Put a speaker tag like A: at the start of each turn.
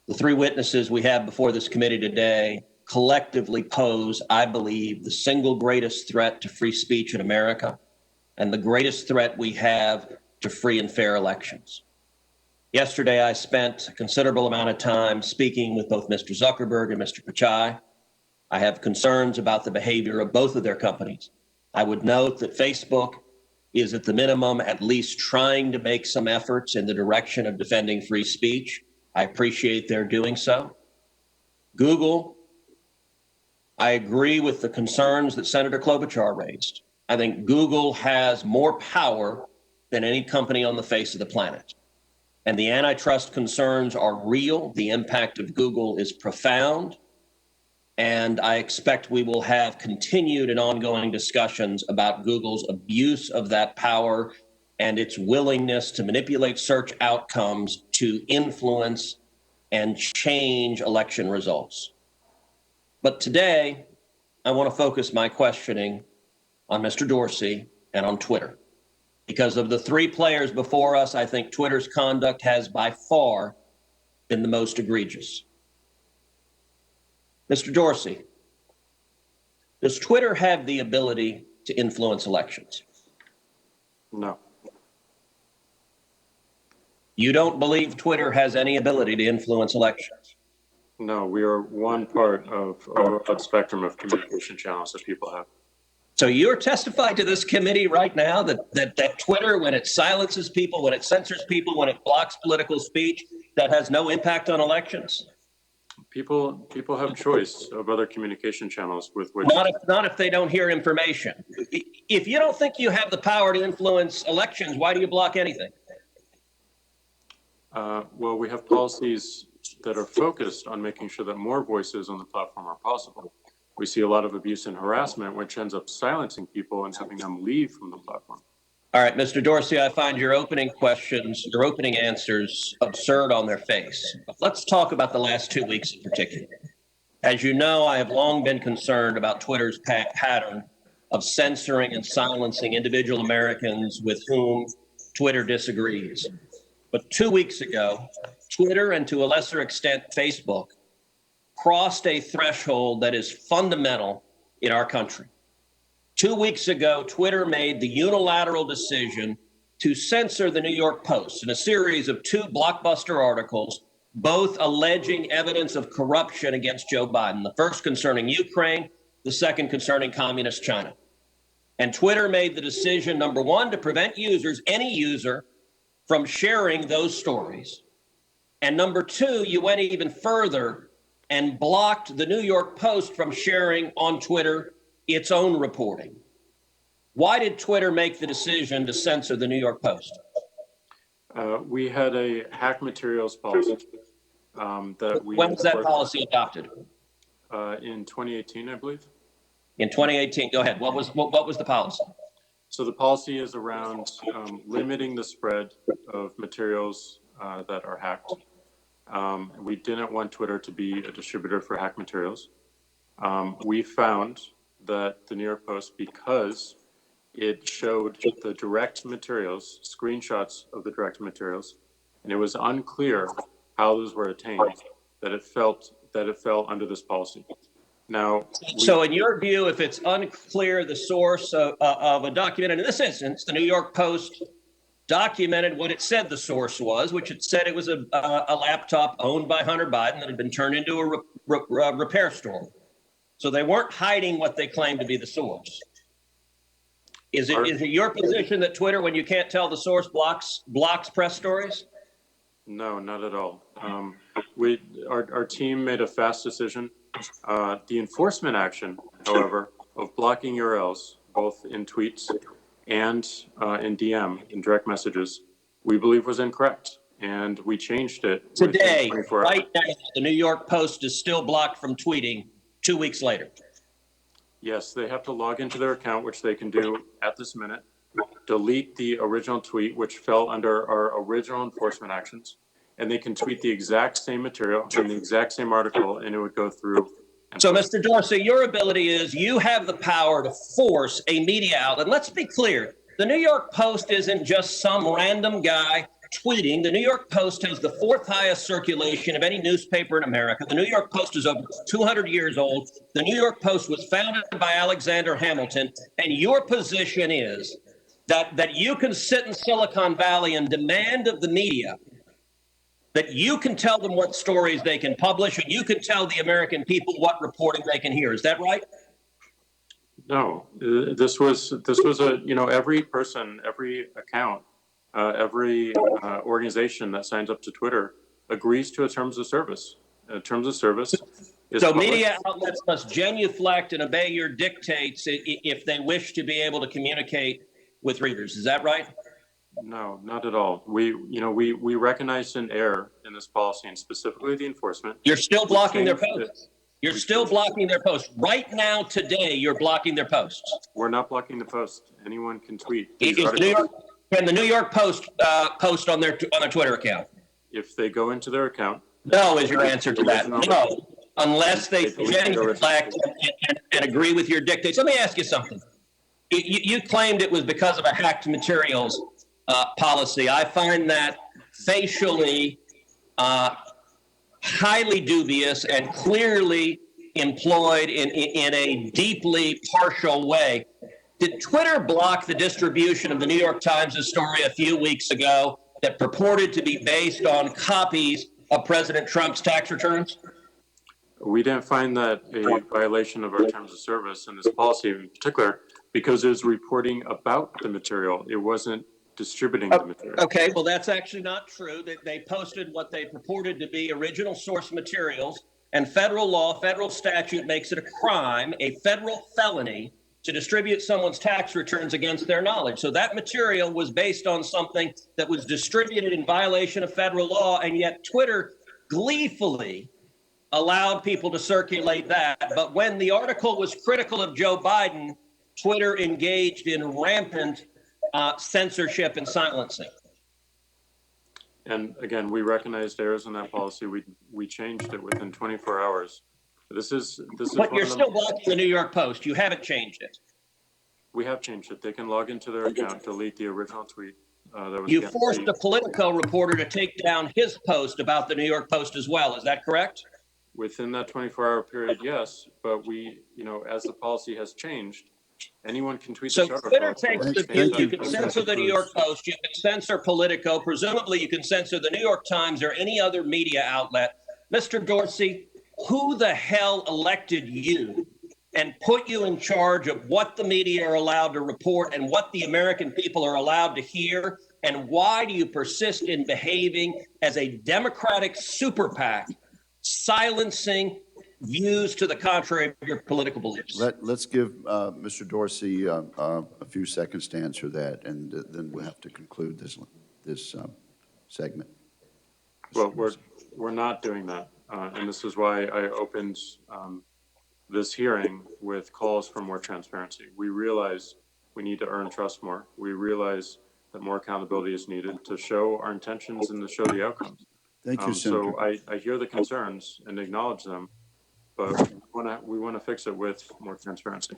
A: The three witnesses we have before this committee today collectively pose, I believe, the single greatest threat to free speech in America and the greatest threat we have to free and fair elections. Yesterday, I spent a considerable amount of time speaking with both Mr. Zuckerberg and Mr. Pichai. I have concerns about the behavior of both of their companies. I would note that Facebook is at the minimum at least trying to make some efforts in the direction of defending free speech. I appreciate their doing so. Google, I agree with the concerns that Senator Klobuchar raised. I think Google has more power than any company on the face of the planet. And the antitrust concerns are real. The impact of Google is profound. And I expect we will have continued and ongoing discussions about Google's abuse of that power and its willingness to manipulate search outcomes to influence and change election results. But today, I want to focus my questioning on Mr. Dorsey and on Twitter. Because of the three players before us, I think Twitter's conduct has by far been the most egregious. Mr. Dorsey, does Twitter have the ability to influence elections?
B: No.
A: You don't believe Twitter has any ability to influence elections?
B: No, we are one part of a broad spectrum of communication channels that people have.
A: So you're testifying to this committee right now that Twitter, when it silences people, when it censors people, when it blocks political speech, that has no impact on elections?
B: People have choice of other communication channels with which.
A: Not if they don't hear information. If you don't think you have the power to influence elections, why do you block anything?
B: Well, we have policies that are focused on making sure that more voices on the platform are possible. We see a lot of abuse and harassment, which ends up silencing people and having them leave from the platform.
A: All right, Mr. Dorsey, I find your opening questions, your opening answers absurd on their face. But let's talk about the last 2 weeks in particular. As you know, I have long been concerned about Twitter's pattern of censoring and silencing individual Americans with whom Twitter disagrees. But 2 weeks ago, Twitter, and to a lesser extent Facebook, crossed a threshold that is fundamental in our country. 2 weeks ago, Twitter made the unilateral decision to censor the New York Post in a series of 2 blockbuster articles, both alleging evidence of corruption against Joe Biden, the first concerning Ukraine, the second concerning communist China. And Twitter made the decision, number one, to prevent users, any user, from sharing those stories. And number two, you went even further and blocked the New York Post from sharing on Twitter its own reporting. Why did Twitter make the decision to censor the New York Post?
B: We had a hack materials policy that we.
A: When was that policy adopted?
B: In 2018, I believe.
A: In 2018, go ahead. What was the policy?
B: So the policy is around limiting the spread of materials that are hacked. We didn't want Twitter to be a distributor for hack materials. We found that the New York Post, because it showed the direct materials, screenshots of the direct materials, and it was unclear how those were attained, that it fell under this policy. Now,
A: so in your view, if it's unclear the source of a document, and in this instance, the New York Post documented what it said the source was, which it said it was a laptop owned by Hunter Biden that had been turned into a repair store. So they weren't hiding what they claimed to be the source. Is it your position that Twitter, when you can't tell the source, blocks press stories?
B: No, not at all. Our team made a fast decision. The enforcement action, however, of blocking URLs, both in tweets and in DM, in direct messages, we believe was incorrect. And we changed it.
A: Today, right now, the New York Post is still blocked from tweeting 2 weeks later.
B: Yes, they have to log into their account, which they can do at this minute, delete the original tweet, which fell under our original enforcement actions, and they can tweet the exact same material in the exact same article, and it would go through.
A: So, Mr. Dorsey, your ability is you have the power to force a media outlet. Let's be clear. The New York Post isn't just some random guy tweeting. The New York Post has the fourth highest circulation of any newspaper in America. The New York Post is over 200 years old. The New York Post was founded by Alexander Hamilton. And your position is that you can sit in Silicon Valley and demand of the media that you can tell them what stories they can publish, and you can tell the American people what reporting they can hear. Is that right?
B: No, this was a, every person, every account, every organization that signs up to Twitter agrees to a terms of service. Terms of service is
A: so
B: public.
A: Media outlets must genuflect and obey your dictates if they wish to be able to communicate with readers. Is that right?
B: No, not at all. We recognized an error in this policy, and specifically the enforcement.
A: You're still blocking their posts. You're still blocking their posts. Right now, today, you're blocking their posts.
B: We're not blocking the post. Anyone can tweet.
A: Can the New York Post post on their Twitter account?
B: If they go into their account.
A: No is your answer to that. No, unless they genuflect and agree with your dictates. Let me ask you something. You claimed it was because of a hacked materials policy. I find that facially highly dubious and clearly employed in a deeply partial way. Did Twitter block the distribution of the New York Times' story a few weeks ago that purported to be based on copies of President Trump's tax returns?
B: We didn't find that a violation of our terms of service and this policy in particular, because it was reporting about the material. It wasn't distributing the material.
A: Okay, well, that's actually not true. They posted what they purported to be original source materials, and federal law, federal statute makes it a crime, a federal felony, to distribute someone's tax returns against their knowledge. So that material was based on something that was distributed in violation of federal law, and yet Twitter gleefully allowed people to circulate that. But when the article was critical of Joe Biden, Twitter engaged in rampant censorship and silencing.
B: And again, we recognized errors in that policy. We changed it within 24 hours. This is.
A: But you're still blocking the New York Post. You haven't changed it.
B: We have changed it. They can log into their account, delete the original tweet. That was
A: you forced a Politico reporter to take down his post about the New York Post as well. Is that correct?
B: Within that 24-hour period, yes. But we, as the policy has changed, anyone can tweet
A: so
B: this article.
A: Twitter takes the view you can censor the New York Post, you can censor Politico, presumably you can censor the New York Times or any other media outlet. Mr. Dorsey, who the hell elected you and put you in charge of what the media are allowed to report and what the American people are allowed to hear? And why do you persist in behaving as a Democratic super PAC, silencing views to the contrary of your political beliefs?
C: Let's give Mr. Dorsey a few seconds to answer that, and then we'll have to conclude this segment.
B: Well, we're not doing that, and this is why I opened this hearing with calls for more transparency. We realize we need to earn trust more. We realize that more accountability is needed to show our intentions and to show the outcomes.
C: Thank you, Senator.
B: So I hear the concerns and acknowledge them, but we want to fix it with more transparency.